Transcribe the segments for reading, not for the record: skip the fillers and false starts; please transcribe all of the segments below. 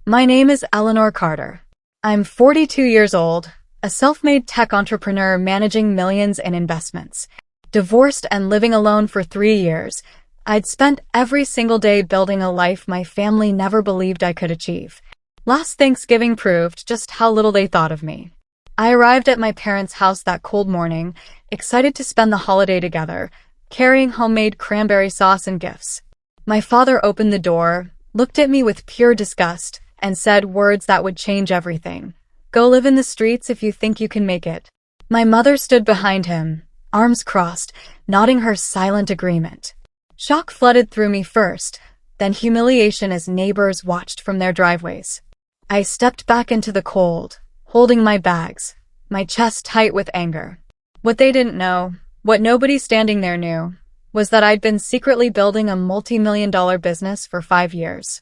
My name is Eleanor Carter. I'm 42 years old, a self-made tech entrepreneur managing millions in investments. Divorced and living alone for 3 years, I'd spent every single day building a life my family never believed I could achieve. Last Thanksgiving proved just how little they thought of me. I arrived at my parents' house that cold morning, excited to spend the holiday together, carrying homemade cranberry sauce and gifts. My father opened the door, looked at me with pure disgust, and said words that would change everything. "Go live in the streets if you think you can make it." My mother stood behind him, arms crossed, nodding her silent agreement. Shock flooded through me first, then humiliation as neighbors watched from their driveways. I stepped back into the cold, holding my bags, my chest tight with anger. What they didn't know, what nobody standing there knew, was that I'd been secretly building a multi-million-dollar business for 5 years.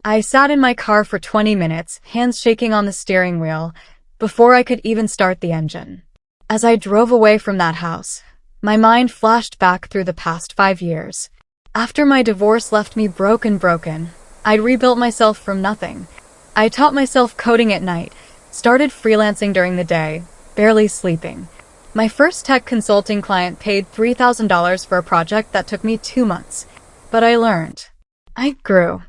I sat in my car for 20 minutes, hands shaking on the steering wheel, before I could even start the engine. As I drove away from that house, my mind flashed back through the past 5 years. After my divorce left me broken, I'd rebuilt myself from nothing. I taught myself coding at night, started freelancing during the day, barely sleeping. My first tech consulting client paid $3,000 for a project that took me 2 months. But I learned. I grew.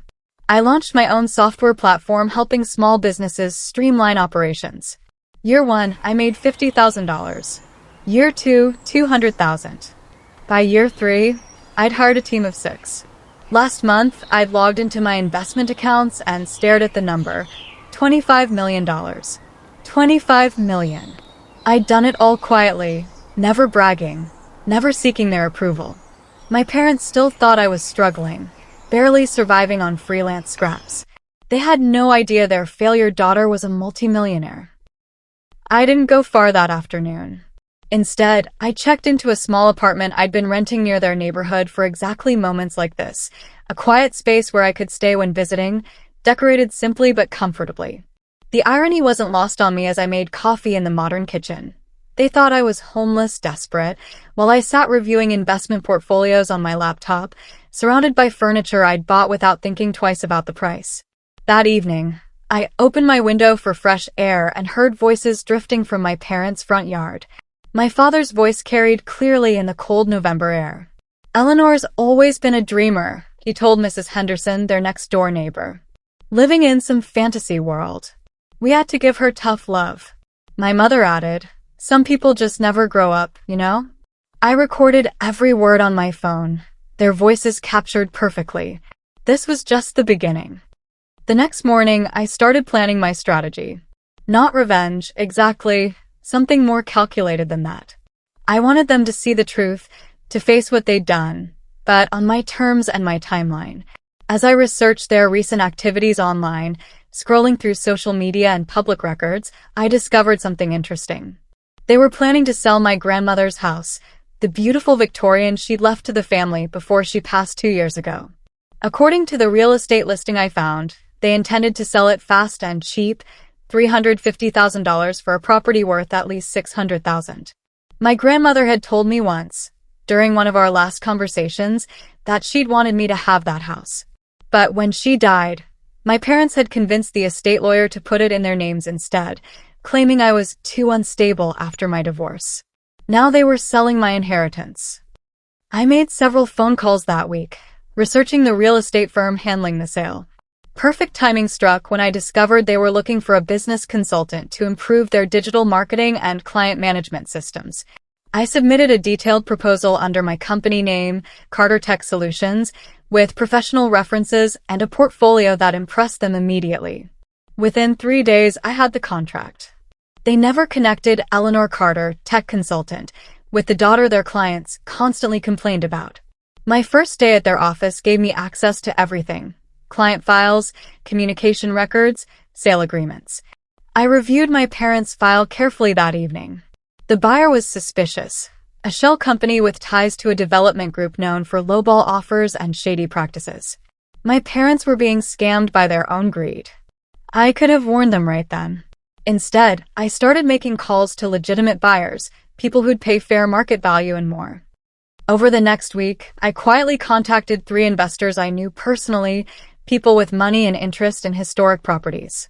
I launched my own software platform helping small businesses streamline operations. Year 1, I made $50,000. Year 2, $200,000. By year 3, I'd hired a team of 6. Last month, I'd logged into my investment accounts and stared at the number. $25 million. $25 million. I'd done it all quietly, never bragging, never seeking their approval. My parents still thought I was struggling, barely surviving on freelance scraps. They had no idea their failure daughter was a multimillionaire. I didn't go far that afternoon. Instead, I checked into a small apartment I'd been renting near their neighborhood for exactly moments like this, a quiet space where I could stay when visiting, decorated simply but comfortably. The irony wasn't lost on me as I made coffee in the modern kitchen. They thought I was homeless, desperate, while I sat reviewing investment portfolios on my laptop, surrounded by furniture I'd bought without thinking twice about the price. That evening, I opened my window for fresh air and heard voices drifting from my parents' front yard. My father's voice carried clearly in the cold November air. "Eleanor's always been a dreamer," he told Mrs. Henderson, their next-door neighbor. "Living in some fantasy world. We had to give her tough love." My mother added, "Some people just never grow up, you know?" I recorded every word on my phone, their voices captured perfectly. This was just the beginning. The next morning, I started planning my strategy. Not revenge, exactly, something more calculated than that. I wanted them to see the truth, to face what they'd done, but on my terms and my timeline. As I researched their recent activities online, scrolling through social media and public records, I discovered something interesting. They were planning to sell my grandmother's house, the beautiful Victorian she'd left to the family before she passed 2 years ago. According to the real estate listing I found, they intended to sell it fast and cheap, $350,000 for a property worth at least $600,000. My grandmother had told me once, during one of our last conversations, that she'd wanted me to have that house. But when she died, my parents had convinced the estate lawyer to put it in their names instead, claiming I was too unstable after my divorce. Now they were selling my inheritance. I made several phone calls that week, researching the real estate firm handling the sale. Perfect timing struck when I discovered they were looking for a business consultant to improve their digital marketing and client management systems. I submitted a detailed proposal under my company name, Carter Tech Solutions, with professional references and a portfolio that impressed them immediately. Within 3 days, I had the contract. They never connected Eleanor Carter, tech consultant, with the daughter their clients constantly complained about. My first day at their office gave me access to everything: client files, communication records, sale agreements. I reviewed my parents' file carefully that evening. The buyer was suspicious, a shell company with ties to a development group known for lowball offers and shady practices. My parents were being scammed by their own greed. I could have warned them right then. Instead, I started making calls to legitimate buyers, people who'd pay fair market value and more. Over the next week, I quietly contacted 3 investors I knew personally, people with money and interest in historic properties.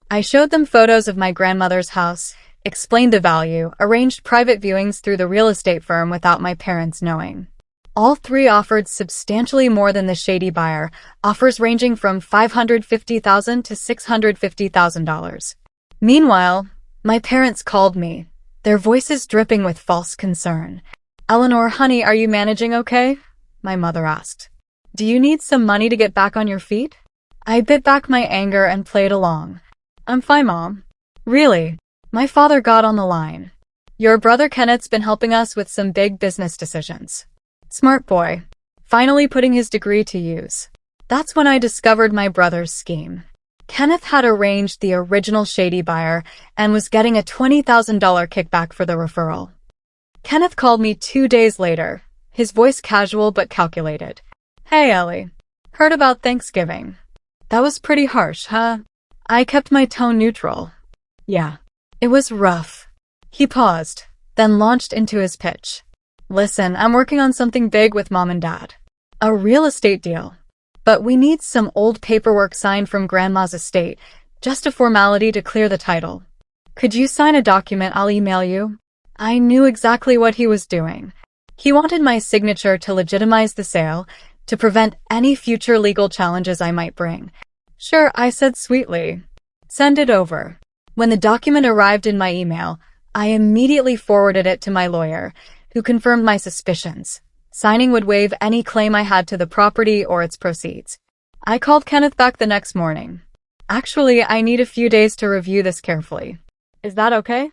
I showed them photos of my grandmother's house, explained the value, arranged private viewings through the real estate firm without my parents knowing. All three offered substantially more than the shady buyer, offers ranging from $550,000 to $650,000. Meanwhile, my parents called me, their voices dripping with false concern. "Eleanor, honey, are you managing okay?" my mother asked. "Do you need some money to get back on your feet?" I bit back my anger and played along. "I'm fine, Mom." "Really?" My father got on the line. "Your brother Kenneth's been helping us with some big business decisions. Smart boy. Finally putting his degree to use." That's when I discovered my brother's scheme. Kenneth had arranged the original shady buyer and was getting a $20,000 kickback for the referral. Kenneth called me 2 days later, his voice casual but calculated. "Hey, Ellie. Heard about Thanksgiving. That was pretty harsh, huh?" I kept my tone neutral. "Yeah. It was rough." He paused, then launched into his pitch. "Listen, I'm working on something big with Mom and Dad. A real estate deal. But we need some old paperwork signed from Grandma's estate, just a formality to clear the title. Could you sign a document I'll email you?" I knew exactly what he was doing. He wanted my signature to legitimize the sale, to prevent any future legal challenges I might bring. "Sure," I said sweetly. "Send it over." When the document arrived in my email, I immediately forwarded it to my lawyer, who confirmed my suspicions. Signing would waive any claim I had to the property or its proceeds. I called Kenneth back the next morning. "Actually, I need a few days to review this carefully. Is that okay?"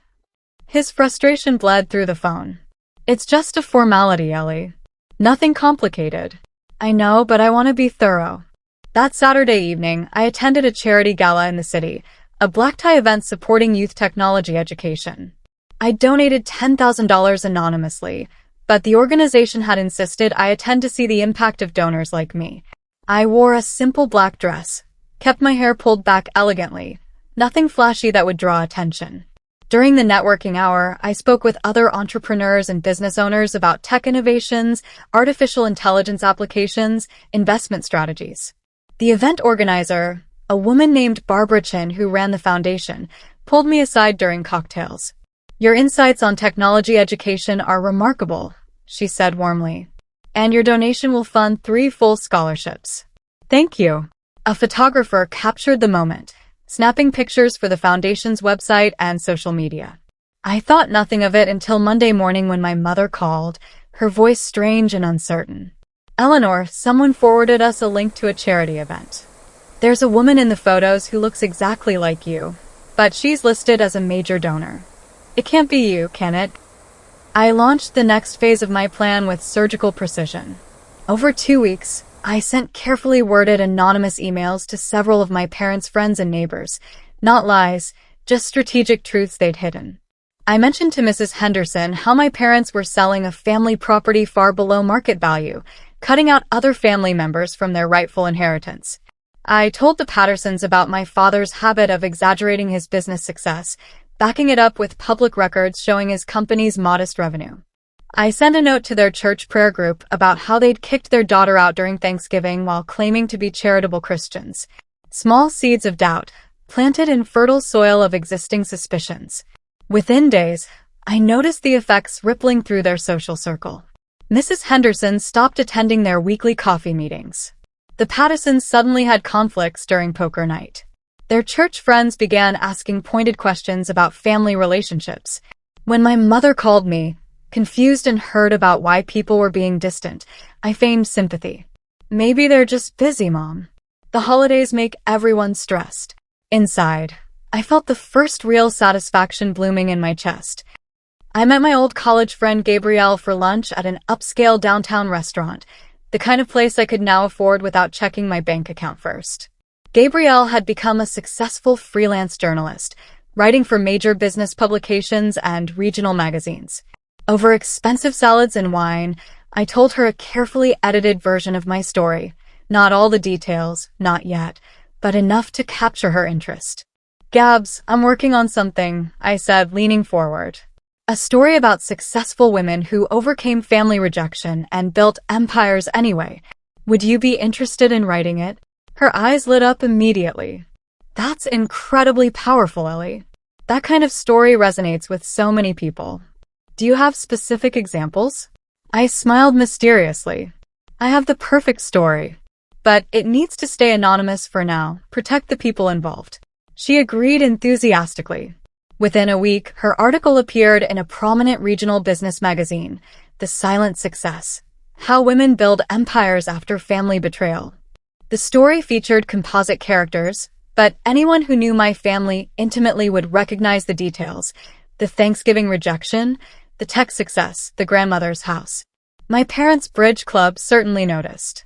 His frustration bled through the phone. "It's just a formality, Ellie. Nothing complicated." "I know, but I want to be thorough." That Saturday evening, I attended a charity gala in the city, a black tie event supporting youth technology education. I donated $10,000 anonymously, but the organization had insisted I attend to see the impact of donors like me. I wore a simple black dress, kept my hair pulled back elegantly, nothing flashy that would draw attention. During the networking hour, I spoke with other entrepreneurs and business owners about tech innovations, artificial intelligence applications, investment strategies. The event organizer, a woman named Barbara Chin who ran the foundation, pulled me aside during cocktails. "Your insights on technology education are remarkable," she said warmly. "And your donation will fund 3 full scholarships." "Thank you." A photographer captured the moment, snapping pictures for the foundation's website and social media. I thought nothing of it until Monday morning when my mother called, her voice strange and uncertain. "Eleanor, someone forwarded us a link to a charity event. There's a woman in the photos who looks exactly like you, but she's listed as a major donor. It can't be you, can it?" I launched the next phase of my plan with surgical precision. Over 2 weeks, I sent carefully worded anonymous emails to several of my parents' friends and neighbors. Not lies, just strategic truths they'd hidden. I mentioned to Mrs. Henderson how my parents were selling a family property far below market value, cutting out other family members from their rightful inheritance. I told the Pattersons about my father's habit of exaggerating his business success, backing it up with public records showing his company's modest revenue. I sent a note to their church prayer group about how they'd kicked their daughter out during Thanksgiving while claiming to be charitable Christians. Small seeds of doubt, planted in fertile soil of existing suspicions. Within days, I noticed the effects rippling through their social circle. Mrs. Henderson stopped attending their weekly coffee meetings. The Pattersons suddenly had conflicts during poker night. Their church friends began asking pointed questions about family relationships. When my mother called me, confused and hurt about why people were being distant, I feigned sympathy. "Maybe they're just busy, Mom. The holidays make everyone stressed." Inside, I felt the first real satisfaction blooming in my chest. I met my old college friend Gabrielle for lunch at an upscale downtown restaurant, the kind of place I could now afford without checking my bank account first. Gabrielle had become a successful freelance journalist, writing for major business publications and regional magazines. Over expensive salads and wine, I told her a carefully edited version of my story. Not all the details, not yet, but enough to capture her interest. "Gabs, I'm working on something," I said, leaning forward. "A story about successful women who overcame family rejection and built empires anyway. Would you be interested in writing it?" Her eyes lit up immediately. That's incredibly powerful, Ellie. That kind of story resonates with so many people. Do you have specific examples? I smiled mysteriously. I have the perfect story, but it needs to stay anonymous for now. Protect the people involved. She agreed enthusiastically. Within a week, her article appeared in a prominent regional business magazine, The Silent Success: How Women Build Empires After Family Betrayal. The story featured composite characters, but anyone who knew my family intimately would recognize the details: the Thanksgiving rejection, the tech success, the grandmother's house. My parents' bridge club certainly noticed.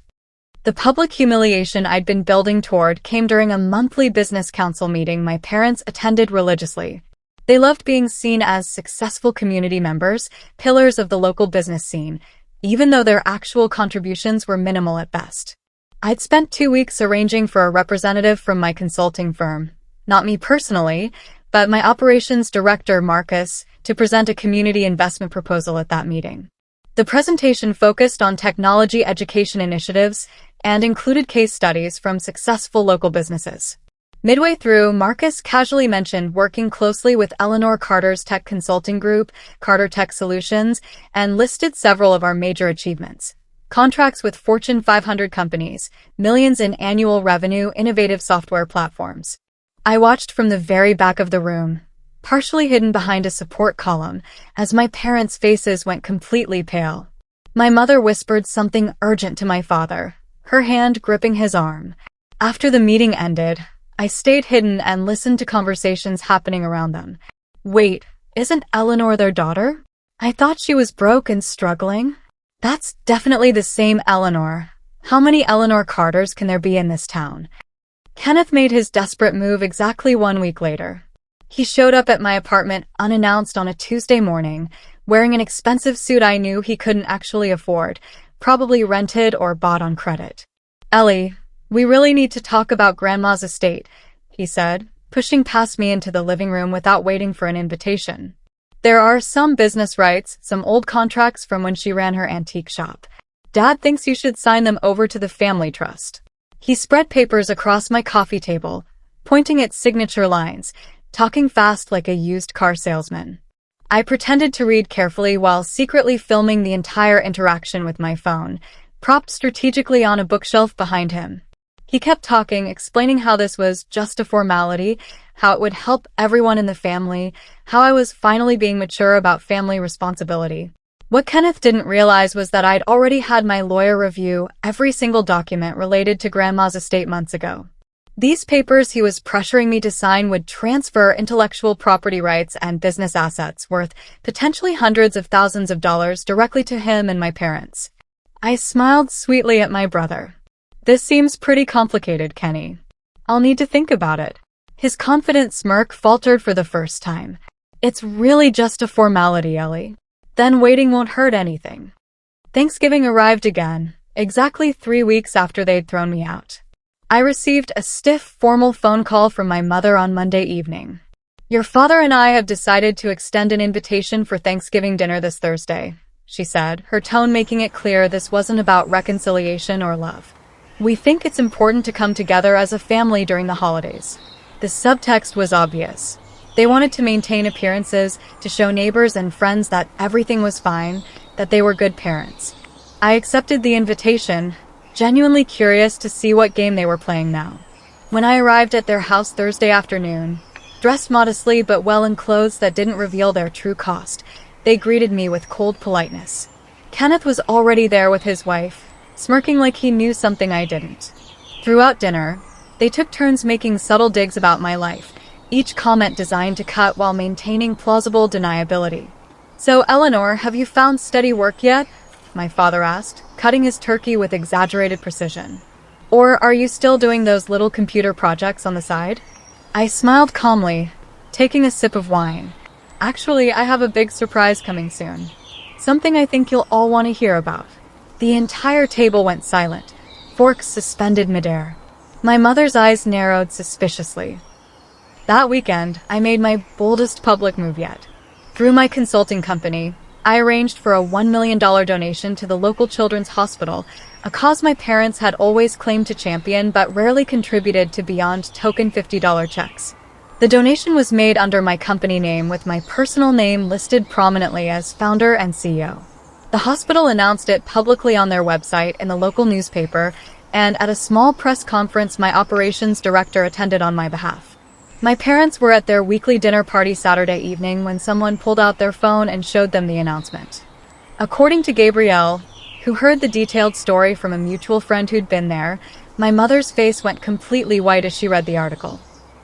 The public humiliation I'd been building toward came during a monthly business council meeting my parents attended religiously. They loved being seen as successful community members, pillars of the local business scene, even though their actual contributions were minimal at best. I'd spent 2 weeks arranging for a representative from my consulting firm, not me personally, but my operations director, Marcus, to present a community investment proposal at that meeting. The presentation focused on technology education initiatives and included case studies from successful local businesses. Midway through, Marcus casually mentioned working closely with Eleanor Carter's tech consulting group, Carter Tech Solutions, and listed several of our major achievements. Contracts with Fortune 500 companies, millions in annual revenue, innovative software platforms. I watched from the very back of the room, partially hidden behind a support column, as my parents' faces went completely pale. My mother whispered something urgent to my father, her hand gripping his arm. After the meeting ended, I stayed hidden and listened to conversations happening around them. Wait, isn't Eleanor their daughter? I thought she was broke and struggling. That's definitely the same Eleanor. How many Eleanor Carters can there be in this town? Kenneth made his desperate move exactly 1 week later. He showed up at my apartment unannounced on a Tuesday morning, wearing an expensive suit I knew he couldn't actually afford, probably rented or bought on credit. Ellie, we really need to talk about Grandma's estate, he said, pushing past me into the living room without waiting for an invitation. There are some business rights, some old contracts from when she ran her antique shop. Dad thinks you should sign them over to the family trust. He spread papers across my coffee table, pointing at signature lines, talking fast like a used car salesman. I pretended to read carefully while secretly filming the entire interaction with my phone, propped strategically on a bookshelf behind him. He kept talking, explaining how this was just a formality, how it would help everyone in the family, how I was finally being mature about family responsibility. What Kenneth didn't realize was that I'd already had my lawyer review every single document related to Grandma's estate months ago. These papers he was pressuring me to sign would transfer intellectual property rights and business assets worth potentially hundreds of thousands of dollars directly to him and my parents. I smiled sweetly at my brother. This seems pretty complicated, Kenny. I'll need to think about it. His confident smirk faltered for the first time. It's really just a formality, Ellie. Then waiting won't hurt anything. Thanksgiving arrived again, exactly 3 weeks after they'd thrown me out. I received a stiff, formal phone call from my mother on Monday evening. Your father and I have decided to extend an invitation for Thanksgiving dinner this Thursday, she said, her tone making it clear this wasn't about reconciliation or love. We think it's important to come together as a family during the holidays. The subtext was obvious. They wanted to maintain appearances, to show neighbors and friends that everything was fine, that they were good parents. I accepted the invitation, genuinely curious to see what game they were playing now. When I arrived at their house Thursday afternoon, dressed modestly but well in clothes that didn't reveal their true cost, they greeted me with cold politeness. Kenneth was already there with his wife, smirking like he knew something I didn't. Throughout dinner, they took turns making subtle digs about my life, each comment designed to cut while maintaining plausible deniability. So, Eleanor, have you found steady work yet? My father asked, cutting his turkey with exaggerated precision. Or are you still doing those little computer projects on the side? I smiled calmly, taking a sip of wine. Actually, I have a big surprise coming soon. Something I think you'll all want to hear about. The entire table went silent, forks suspended midair. My mother's eyes narrowed suspiciously. That weekend, I made my boldest public move yet. Through my consulting company, I arranged for a $1 million donation to the local children's hospital, a cause my parents had always claimed to champion but rarely contributed to beyond token $50 checks. The donation was made under my company name with my personal name listed prominently as founder and CEO. The hospital announced it publicly on their website, in the local newspaper, and at a small press conference my operations director attended on my behalf. My parents were at their weekly dinner party Saturday evening when someone pulled out their phone and showed them the announcement. According to Gabrielle, who heard the detailed story from a mutual friend who'd been there, my mother's face went completely white as she read the article.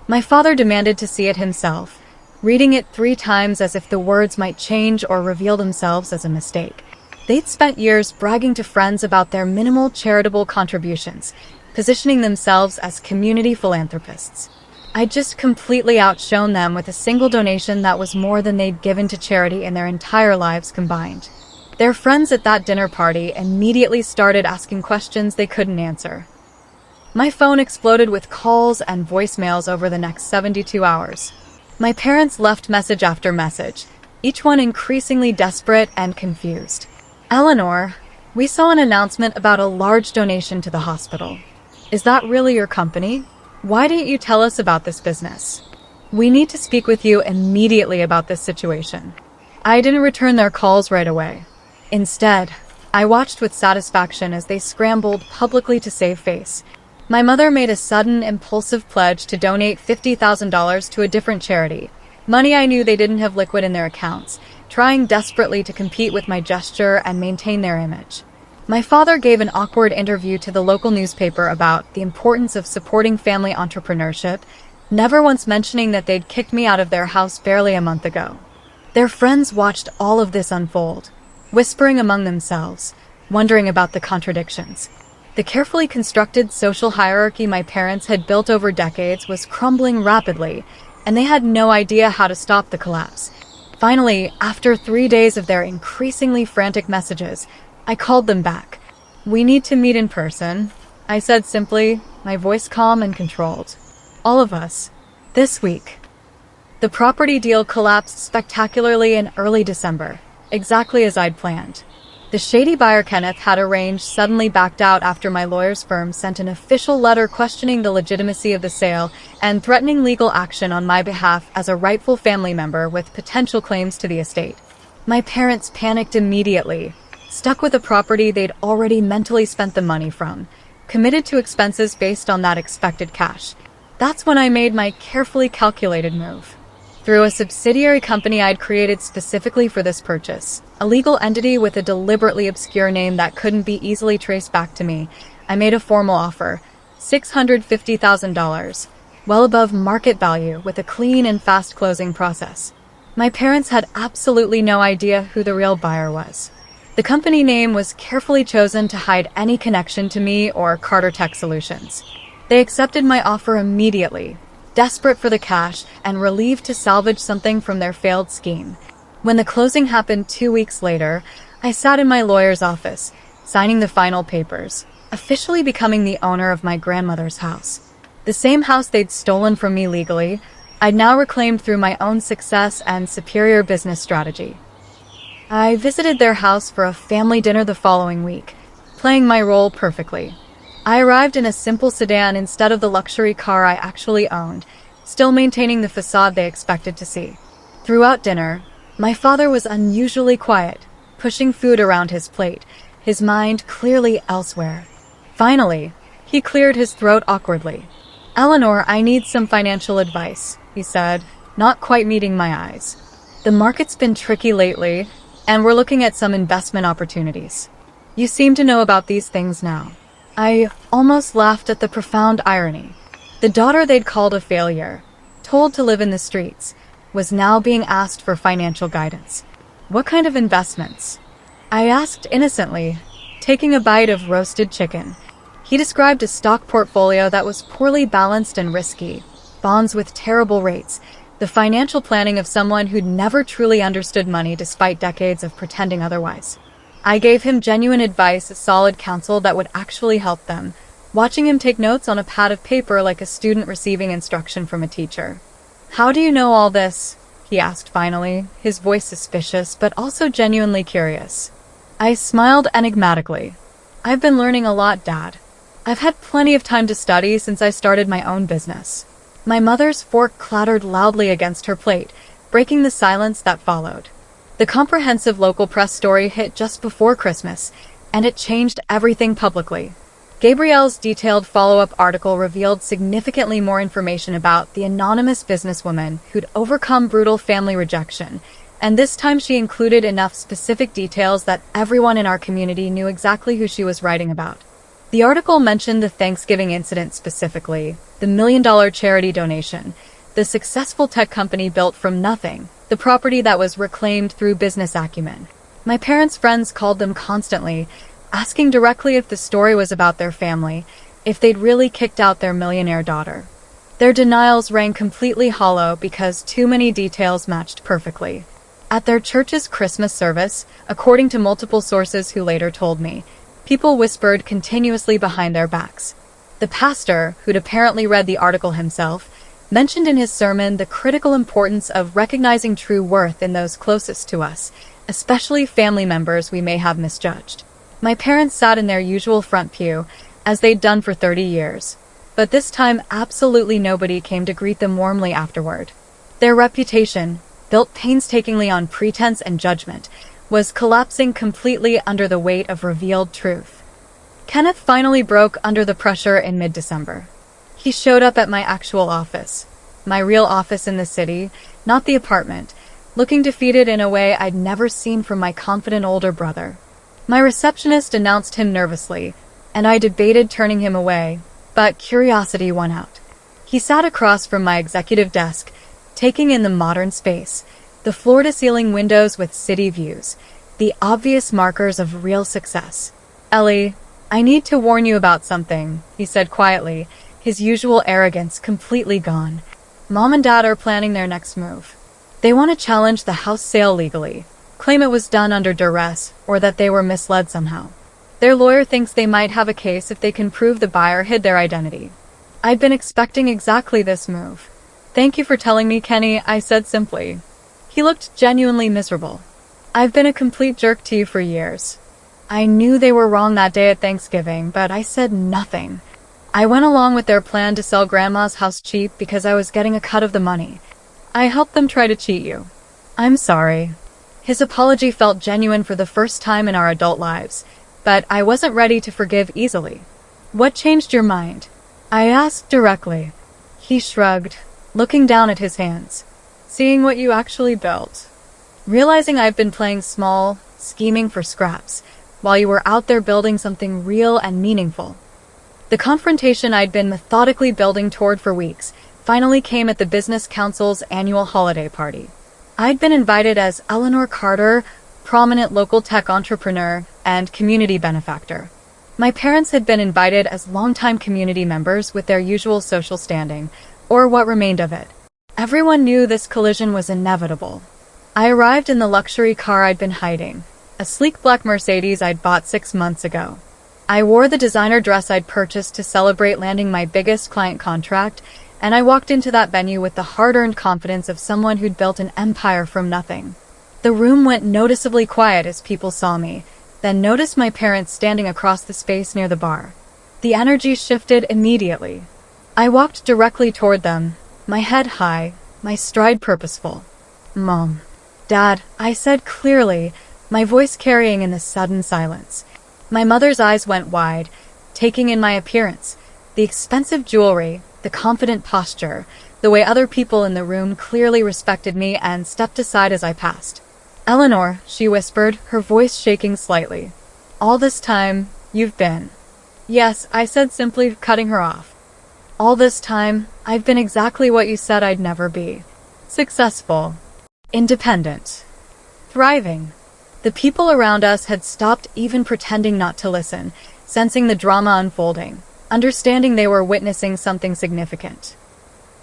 My father demanded to see it himself, reading it 3 times as if the words might change or reveal themselves as a mistake. They'd spent years bragging to friends about their minimal charitable contributions, positioning themselves as community philanthropists. I'd just completely outshone them with a single donation that was more than they'd given to charity in their entire lives combined. Their friends at that dinner party immediately started asking questions they couldn't answer. My phone exploded with calls and voicemails over the next 72 hours. My parents left message after message, each one increasingly desperate and confused. "Eleanor, we saw an announcement about a large donation to the hospital. Is that really your company? Why didn't you tell us about this business? We need to speak with you immediately about this situation." I didn't return their calls right away. Instead, I watched with satisfaction as they scrambled publicly to save face. My mother made a sudden, impulsive pledge to donate $50,000 to a different charity, money I knew they didn't have liquid in their accounts, trying desperately to compete with my gesture and maintain their image. My father gave an awkward interview to the local newspaper about the importance of supporting family entrepreneurship, never once mentioning that they'd kicked me out of their house barely a month ago. Their friends watched all of this unfold, whispering among themselves, wondering about the contradictions. The carefully constructed social hierarchy my parents had built over decades was crumbling rapidly, and they had no idea how to stop the collapse. Finally, after 3 days of their increasingly frantic messages, I called them back. "We need to meet in person," I said simply, my voice calm and controlled. "All of us. This week." The property deal collapsed spectacularly in early December, exactly as I'd planned. The shady buyer Kenneth had arranged suddenly backed out after my lawyer's firm sent an official letter questioning the legitimacy of the sale and threatening legal action on my behalf as a rightful family member with potential claims to the estate. My parents panicked immediately, stuck with a property they'd already mentally spent the money from, committed to expenses based on that expected cash. That's when I made my carefully calculated move. Through a subsidiary company I'd created specifically for this purchase, a legal entity with a deliberately obscure name that couldn't be easily traced back to me, I made a formal offer, $650,000, well above market value with a clean and fast closing process. My parents had absolutely no idea who the real buyer was. The company name was carefully chosen to hide any connection to me or Carter Tech Solutions. They accepted my offer immediately, desperate for the cash and relieved to salvage something from their failed scheme. When the closing happened 2 weeks later, I sat in my lawyer's office, signing the final papers, officially becoming the owner of my grandmother's house. The same house they'd stolen from me legally, I'd now reclaimed through my own success and superior business strategy. I visited their house for a family dinner the following week, playing my role perfectly. I arrived in a simple sedan instead of the luxury car I actually owned, still maintaining the facade they expected to see. Throughout dinner, my father was unusually quiet, pushing food around his plate, his mind clearly elsewhere. Finally, he cleared his throat awkwardly. "Eleanor, I need some financial advice," he said, not quite meeting my eyes. "The market's been tricky lately, and we're looking at some investment opportunities. You seem to know about these things now." I almost laughed at the profound irony. The daughter they'd called a failure, told to live in the streets, was now being asked for financial guidance. "What kind of investments?" I asked innocently, taking a bite of roasted chicken. He described a stock portfolio that was poorly balanced and risky, bonds with terrible rates, the financial planning of someone who'd never truly understood money despite decades of pretending otherwise. I gave him genuine advice, solid counsel that would actually help them, watching him take notes on a pad of paper like a student receiving instruction from a teacher. "How do you know all this?" he asked finally, his voice suspicious but also genuinely curious. I smiled enigmatically. I've been learning a lot, Dad. I've had plenty of time to study since I started my own business. My mother's fork clattered loudly against her plate, breaking the silence that followed. The comprehensive local press story hit just before Christmas, and it changed everything publicly. Gabrielle's detailed follow-up article revealed significantly more information about the anonymous businesswoman who'd overcome brutal family rejection, and this time she included enough specific details that everyone in our community knew exactly who she was writing about. The article mentioned the Thanksgiving incident specifically, the $1 million charity donation, the successful tech company built from nothing, the property that was reclaimed through business acumen. My parents' friends called them constantly, asking directly if the story was about their family, if they'd really kicked out their millionaire daughter. Their denials rang completely hollow because too many details matched perfectly. At their church's Christmas service, according to multiple sources who later told me, people whispered continuously behind their backs. The pastor, who'd apparently read the article himself, mentioned in his sermon the critical importance of recognizing true worth in those closest to us, especially family members we may have misjudged. My parents sat in their usual front pew, as they'd done for 30 years. But this time absolutely nobody came to greet them warmly afterward. Their reputation, built painstakingly on pretense and judgment, was collapsing completely under the weight of revealed truth. Kenneth finally broke under the pressure in mid-December. He showed up at my actual office, my real office in the city, not the apartment, looking defeated in a way I'd never seen from my confident older brother. My receptionist announced him nervously, and I debated turning him away, but curiosity won out. He sat across from my executive desk, taking in the modern space, the floor-to-ceiling windows with city views, the obvious markers of real success. "Ellie, I need to warn you about something," he said quietly, his usual arrogance completely gone. "Mom and Dad are planning their next move. They want to challenge the house sale legally, claim it was done under duress, or that they were misled somehow. Their lawyer thinks they might have a case if they can prove the buyer hid their identity." I'd been expecting exactly this move. "Thank you for telling me, Kenny," I said simply. He looked genuinely miserable. "I've been a complete jerk to you for years. I knew they were wrong that day at Thanksgiving, but I said nothing. I went along with their plan to sell Grandma's house cheap because I was getting a cut of the money. I helped them try to cheat you. I'm sorry." His apology felt genuine for the first time in our adult lives, but I wasn't ready to forgive easily. "What changed your mind?" I asked directly. He shrugged, looking down at his hands. "Seeing what you actually built. Realizing I've been playing small, scheming for scraps, while you were out there building something real and meaningful." The confrontation I'd been methodically building toward for weeks finally came at the Business Council's annual holiday party. I'd been invited as Eleanor Carter, prominent local tech entrepreneur and community benefactor. My parents had been invited as longtime community members with their usual social standing, or what remained of it. Everyone knew this collision was inevitable. I arrived in the luxury car I'd been hiding, a sleek black Mercedes I'd bought 6 months ago. I wore the designer dress I'd purchased to celebrate landing my biggest client contract, and I walked into that venue with the hard-earned confidence of someone who'd built an empire from nothing. The room went noticeably quiet as people saw me, then noticed my parents standing across the space near the bar. The energy shifted immediately. I walked directly toward them, my head high, my stride purposeful. "Mom, Dad," I said clearly, my voice carrying in the sudden silence. My mother's eyes went wide, taking in my appearance, the expensive jewelry, the confident posture, the way other people in the room clearly respected me and stepped aside as I passed. "Eleanor," she whispered, her voice shaking slightly. "All this time, you've been—" "Yes," I said simply, cutting her off. "All this time, I've been exactly what you said I'd never be. Successful. Independent. Thriving." The people around us had stopped even pretending not to listen, sensing the drama unfolding, understanding they were witnessing something significant.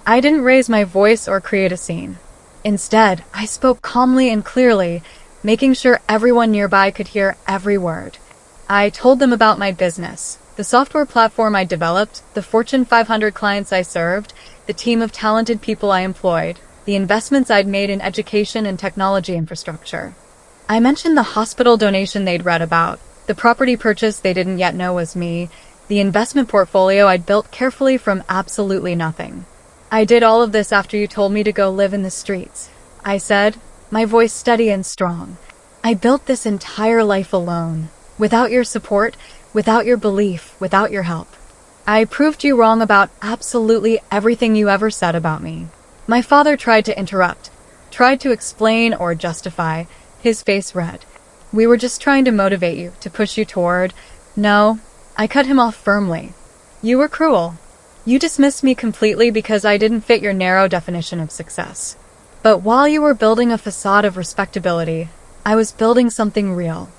I didn't raise my voice or create a scene. Instead, I spoke calmly and clearly, making sure everyone nearby could hear every word. I told them about my business, the software platform I developed, the Fortune 500 clients I served, the team of talented people I employed, the investments I'd made in education and technology infrastructure. I mentioned the hospital donation they'd read about, the property purchase they didn't yet know was me, the investment portfolio I'd built carefully from absolutely nothing. I did all of this after you told me to go live in the streets, I said, my voice steady and strong. I built this entire life alone, without your support, without your belief, without your help. I proved you wrong about absolutely everything you ever said about me. My father tried to interrupt, tried to explain or justify, his face red. We were just trying to motivate you, to push you toward. No, I cut him off firmly. You were cruel. You dismissed me completely because I didn't fit your narrow definition of success. But while you were building a facade of respectability, I was building something real.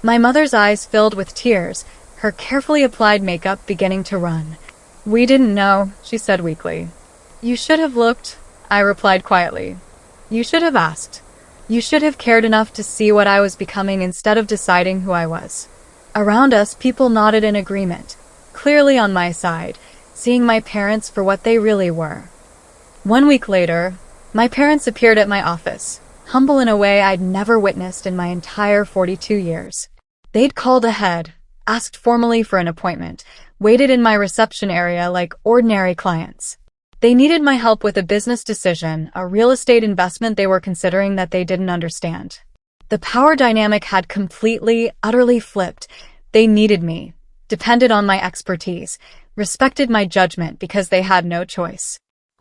My mother's eyes filled with tears, her carefully applied makeup beginning to run. We didn't know, she said weakly. You should have looked, I replied quietly. You should have asked. You should have cared enough to see what I was becoming instead of deciding who I was. Around us, people nodded in agreement, clearly on my side, seeing my parents for what they really were. 1 week later, my parents appeared at my office, humble in a way I'd never witnessed in my entire 42 years. They'd called ahead, asked formally for an appointment, waited in my reception area like ordinary clients. They needed my help with a business decision, a real estate investment they were considering that they didn't understand. The power dynamic had completely, utterly flipped. They needed me, depended on my expertise, respected my judgment because they had no choice.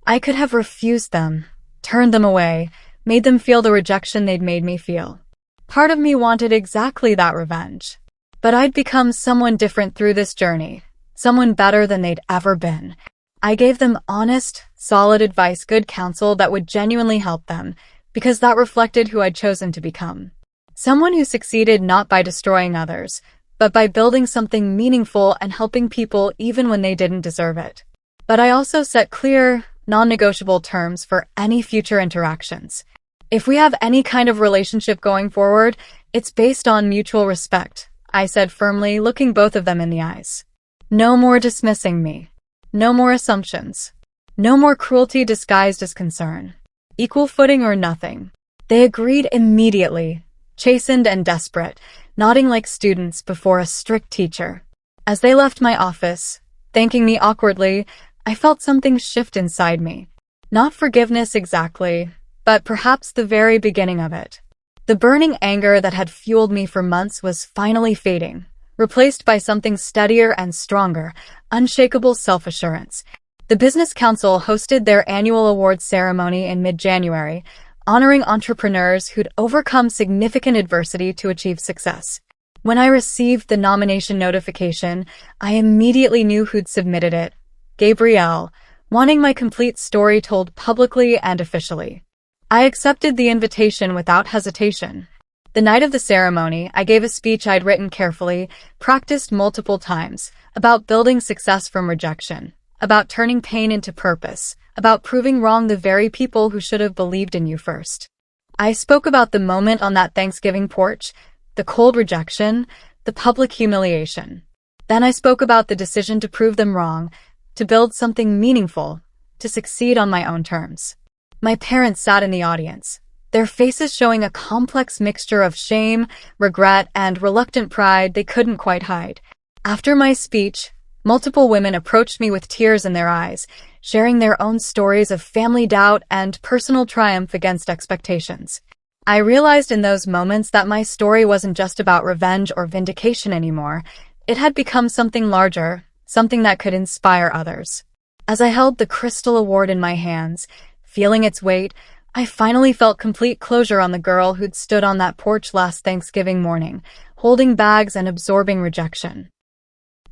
I could have refused them, turned them away, made them feel the rejection they'd made me feel. Part of me wanted exactly that revenge. But I'd become someone different through this journey, someone better than they'd ever been. I gave them honest, solid advice, good counsel that would genuinely help them, because that reflected who I'd chosen to become. Someone who succeeded not by destroying others, but by building something meaningful and helping people even when they didn't deserve it. But I also set clear, non-negotiable terms for any future interactions. If we have any kind of relationship going forward, it's based on mutual respect, I said firmly, looking both of them in the eyes. No more dismissing me. No more assumptions. No more cruelty disguised as concern. Equal footing or nothing. They agreed immediately, chastened and desperate, nodding like students before a strict teacher. As they left my office, thanking me awkwardly, I felt something shift inside me. Not forgiveness exactly, but perhaps the very beginning of it. The burning anger that had fueled me for months was finally fading, replaced by something steadier and stronger, unshakable self-assurance. The Business Council hosted their annual awards ceremony in mid-January, honoring entrepreneurs who'd overcome significant adversity to achieve success. When I received the nomination notification, I immediately knew who'd submitted it. Gabrielle, wanting my complete story told publicly and officially. I accepted the invitation without hesitation. The night of the ceremony, I gave a speech I'd written carefully, practiced multiple times, about building success from rejection, about turning pain into purpose, about proving wrong the very people who should have believed in you first. I spoke about the moment on that Thanksgiving porch, the cold rejection, the public humiliation. Then I spoke about the decision to prove them wrong, to build something meaningful, to succeed on my own terms. My parents sat in the audience, their faces showing a complex mixture of shame, regret, and reluctant pride they couldn't quite hide. After my speech, multiple women approached me with tears in their eyes, sharing their own stories of family doubt and personal triumph against expectations. I realized in those moments that my story wasn't just about revenge or vindication anymore. It had become something larger, something that could inspire others. As I held the Crystal Award in my hands, feeling its weight, I finally felt complete closure on the girl who'd stood on that porch last Thanksgiving morning, holding bags and absorbing rejection.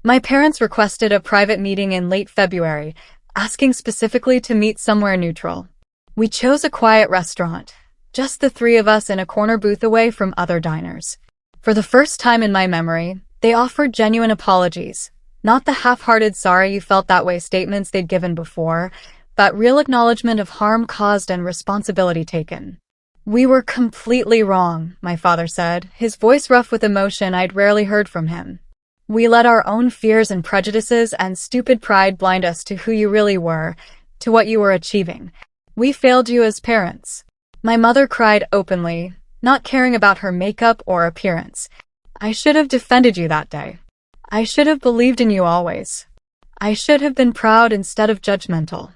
My parents requested a private meeting in late February, asking specifically to meet somewhere neutral. We chose a quiet restaurant, just the three of us in a corner booth away from other diners. For the first time in my memory, they offered genuine apologies, not the half-hearted sorry you felt that way statements they'd given before, but real acknowledgement of harm caused and responsibility taken. We were completely wrong, my father said, his voice rough with emotion I'd rarely heard from him. We let our own fears and prejudices and stupid pride blind us to who you really were, to what you were achieving. We failed you as parents." My mother cried openly, not caring about her makeup or appearance. "I should have defended you that day. I should have believed in you always. I should have been proud instead of judgmental."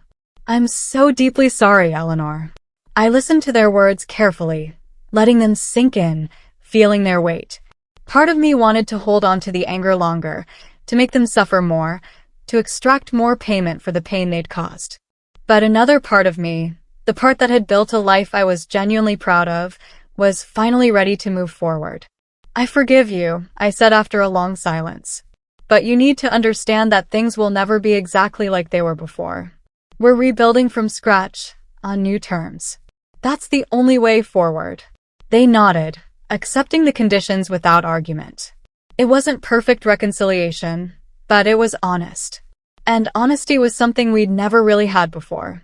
"I'm so deeply sorry, Eleanor." I listened to their words carefully, letting them sink in, feeling their weight. Part of me wanted to hold on to the anger longer, to make them suffer more, to extract more payment for the pain they'd caused. But another part of me, the part that had built a life I was genuinely proud of, was finally ready to move forward. "I forgive you," I said after a long silence. "But you need to understand that things will never be exactly like they were before. We're rebuilding from scratch, on new terms. That's the only way forward." They nodded, accepting the conditions without argument. It wasn't perfect reconciliation, but it was honest. And honesty was something we'd never really had before.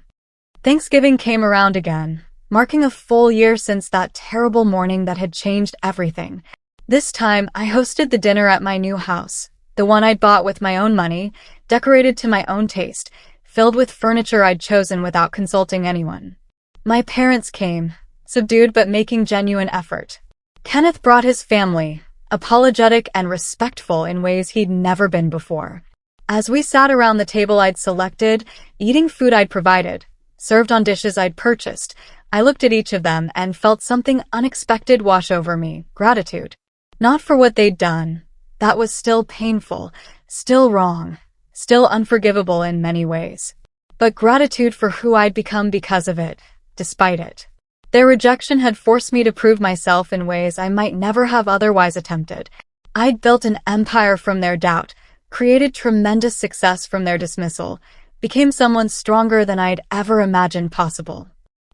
Thanksgiving came around again, marking a full year since that terrible morning that had changed everything. This time, I hosted the dinner at my new house, the one I'd bought with my own money, decorated to my own taste, filled with furniture I'd chosen without consulting anyone. My parents came, subdued but making genuine effort. Kenneth brought his family, apologetic and respectful in ways he'd never been before. As we sat around the table I'd selected, eating food I'd provided, served on dishes I'd purchased, I looked at each of them and felt something unexpected wash over me, gratitude. Not for what they'd done. That was still painful, still wrong, still unforgivable in many ways. But gratitude for who I'd become because of it, despite it. Their rejection had forced me to prove myself in ways I might never have otherwise attempted. I'd built an empire from their doubt, created tremendous success from their dismissal, became someone stronger than I'd ever imagined possible.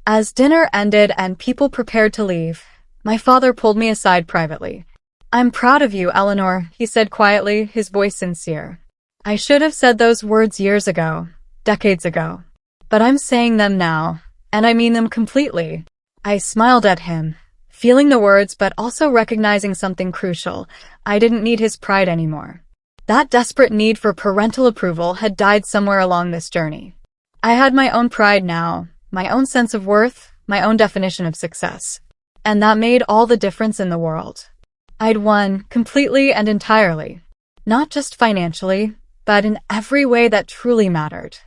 As dinner ended and people prepared to leave, my father pulled me aside privately. "I'm proud of you, Eleanor," he said quietly, his voice sincere. "I should have said those words years ago, decades ago. But I'm saying them now, and I mean them completely." I smiled at him, feeling the words but also recognizing something crucial. I didn't need his pride anymore. That desperate need for parental approval had died somewhere along this journey. I had my own pride now, my own sense of worth, my own definition of success. And that made all the difference in the world. I'd won, completely and entirely. Not just financially, but in every way that truly mattered.